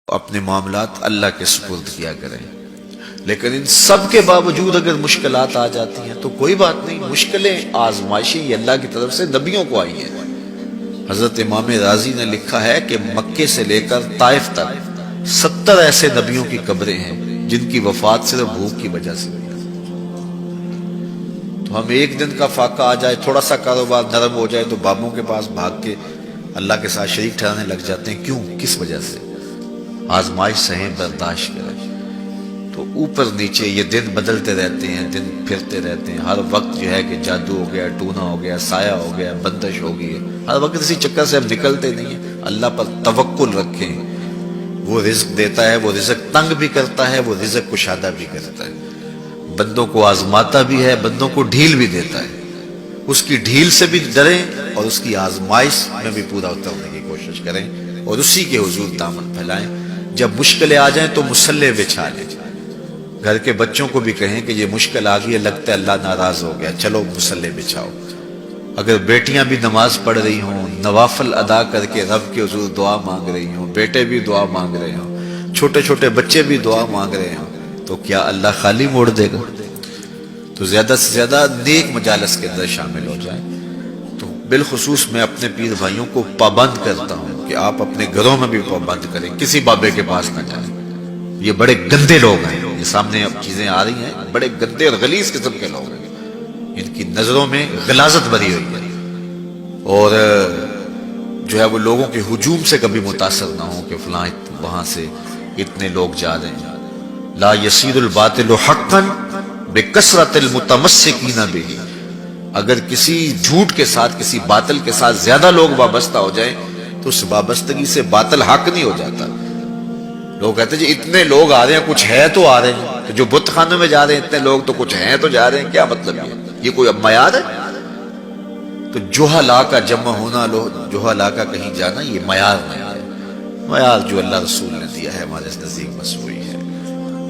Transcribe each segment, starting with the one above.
اپنے معاملات اللہ کے سپرد کیا کریں. لیکن ان سب کے باوجود اگر مشکلات آ جاتی ہیں تو کوئی بات نہیں، مشکلیں آزمائشیں یہ اللہ کی طرف سے نبیوں کو آئی ہیں. حضرت امام رازی نے لکھا ہے کہ مکے سے لے کر طائف تک 70 ایسے نبیوں کی قبریں ہیں جن کی وفات صرف بھوک کی وجہ سے ہوئی. تو ہم ایک دن کا فاقہ آ جائے، تھوڑا سا کاروبار نرم ہو جائے تو بابوں کے پاس بھاگ کے اللہ کے ساتھ شریک ٹھہرانے لگ جاتے ہیں. کیوں؟ کس وجہ سے؟ آزمائش سہیں، برداشت کریں. تو اوپر نیچے یہ دن بدلتے رہتے ہیں، دن پھرتے رہتے ہیں. ہر وقت جو ہے کہ جادو ہو گیا، ٹونا ہو گیا، سایہ ہو گیا، بندش ہو گئی ہے. ہر وقت اسی چکر سے ہم نکلتے نہیں ہیں. اللہ پر توکل رکھیں، وہ رزق دیتا ہے، وہ رزق تنگ بھی کرتا ہے، وہ رزق کشادہ بھی کرتا ہے. بندوں کو آزماتا بھی ہے، بندوں کو ڈھیل بھی دیتا ہے. اس کی ڈھیل سے بھی ڈریں اور اس کی آزمائش میں بھی پورا اترنے کی کوشش کریں اور اسی کے حضور دامن پھیلائیں. جب مشکلیں آ جائیں تو مصلح بچھا لیں. گھر کے بچوں کو بھی کہیں کہ یہ مشکل آ گئی ہے، لگتا ہے اللہ ناراض ہو گیا، چلو مصلح بچھاؤ. اگر بیٹیاں بھی نماز پڑھ رہی ہوں، نوافل ادا کر کے رب کے حضور دعا مانگ رہی ہوں، بیٹے بھی دعا مانگ رہے ہوں، چھوٹے چھوٹے بچے بھی دعا مانگ رہے ہوں، تو کیا اللہ خالی موڑ دے گا؟ تو زیادہ سے زیادہ نیک مجالس کے اندر شامل ہو جائیں. تو بالخصوص میں اپنے پیر بھائیوں کو پابند کرتا ہوں کہ آپ اپنے گھروں میں بھی پابند کریں، کسی بابے کے پاس نہ جائیں. یہ بڑے گندے لوگ ہیں، یہ سامنے اب چیزیں آ رہی ہیں، بڑے گندے اور غلیظ قسم کے لوگ ہیں. ان کی نظروں میں غلاظت بھری ہوئی ہے اور جو ہے وہ لوگوں کے ہجوم سے کبھی متاثر نہ ہو کہ فلاں وہاں سے اتنے لوگ جا رہے ہیں. لا یصیر الباطل حقا بکثرت المتمسکین بہ. اگر کسی جھوٹ کے ساتھ، کسی باطل کے ساتھ زیادہ لوگ وابستہ ہو جائیں تو اس وابستگی سے باطل حق نہیں ہو جاتا. لوگ کہتے ہیں جی اتنے لوگ آ رہے ہیں، کچھ ہے تو آ رہے ہیں. تو جو بت خانوں میں جا رہے ہیں اتنے لوگ تو کچھ ہیں تو جا رہے ہیں. کیا مطلب یہ کوئی اب معیار ہے؟ تو جہلا کا جمع ہونا، جہلا کا کہیں جانا، یہ معیار نہیں ہے. معیار جو اللہ رسول نے دیا ہے ہمارے نزدیک بس وہی ہے.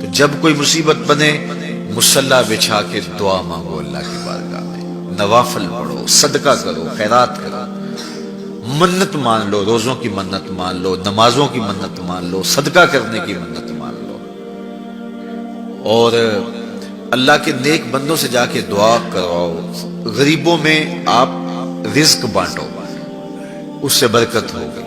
تو جب کوئی مصیبت بنے، مصلی بچھا کے دعا مانگو اللہ کی بارگاہ میں، نوافل پڑھو، صدقہ کرو، خیرات کرو، منت مان لو، روزوں کی منت مان لو، نمازوں کی منت مان لو، صدقہ کرنے کی منت مان لو، اور اللہ کے نیک بندوں سے جا کے دعا کرواؤ. غریبوں میں آپ رزق بانٹو، اس سے برکت ہوگی،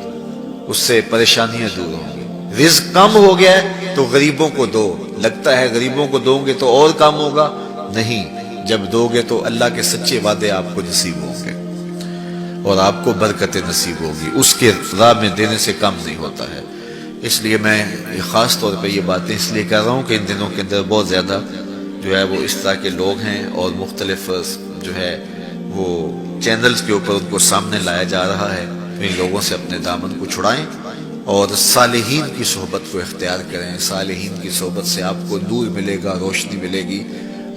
اس سے پریشانیاں دور ہوں گی. رزق کم ہو گیا ہے تو غریبوں کو دو. لگتا ہے غریبوں کو دو گے تو اور کم ہوگا، نہیں. جب دو گے تو اللہ کے سچے وعدے آپ کو نصیب ہوں گے اور آپ کو برکت نصیب ہوگی. اس کے راہ میں دینے سے کم نہیں ہوتا ہے. اس لیے میں خاص طور پہ یہ باتیں اس لیے کر رہا ہوں کہ ان دنوں کے اندر بہت زیادہ جو ہے وہ اس طرح کے لوگ ہیں اور مختلف جو ہے وہ چینلز کے اوپر ان کو سامنے لایا جا رہا ہے. ان لوگوں سے اپنے دامن کو چھڑائیں اور صالحین کی صحبت کو اختیار کریں. صالحین کی صحبت سے آپ کو نور ملے گا، روشنی ملے گی.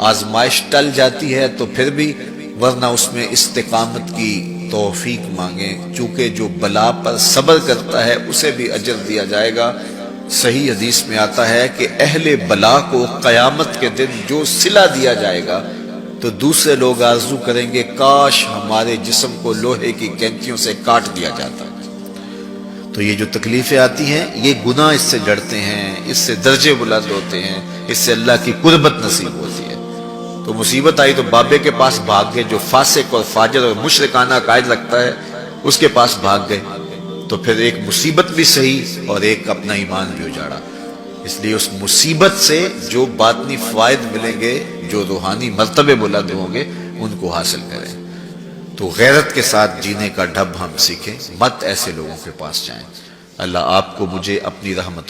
آزمائش ٹل جاتی ہے تو پھر بھی، ورنہ اس میں استقامت کی توفیق مانگیں، چونکہ جو بلا پر صبر کرتا ہے اسے بھی اجر دیا جائے گا. صحیح حدیث میں آتا ہے کہ اہل بلا کو قیامت کے دن جو صلہ دیا جائے گا تو دوسرے لوگ آرزو کریں گے کاش ہمارے جسم کو لوہے کی کینچیوں سے کاٹ دیا جاتا. تو یہ جو تکلیفیں آتی ہیں یہ گناہ اس سے جڑتے ہیں، اس سے درجے بلند ہوتے ہیں، اس سے اللہ کی قربت نصیب ہوتی ہے. تو مصیبت آئی تو بابے کے پاس بھاگ گئے، جو فاسق اور فاجر اور مشرکانہ عقائد رکھتا ہے اس کے پاس بھاگ گئے. تو پھر ایک مصیبت بھی صحیح اور ایک اپنا ایمان بھی اجاڑا. اس لیے اس مصیبت سے جو باطنی فوائد ملیں گے، جو روحانی مرتبے بلند ہوں گے، ان کو حاصل کریں. تو غیرت کے ساتھ جینے کا ڈھب ہم سیکھیں، مت ایسے لوگوں کے پاس جائیں. اللہ آپ کو، مجھے اپنی رحمتوں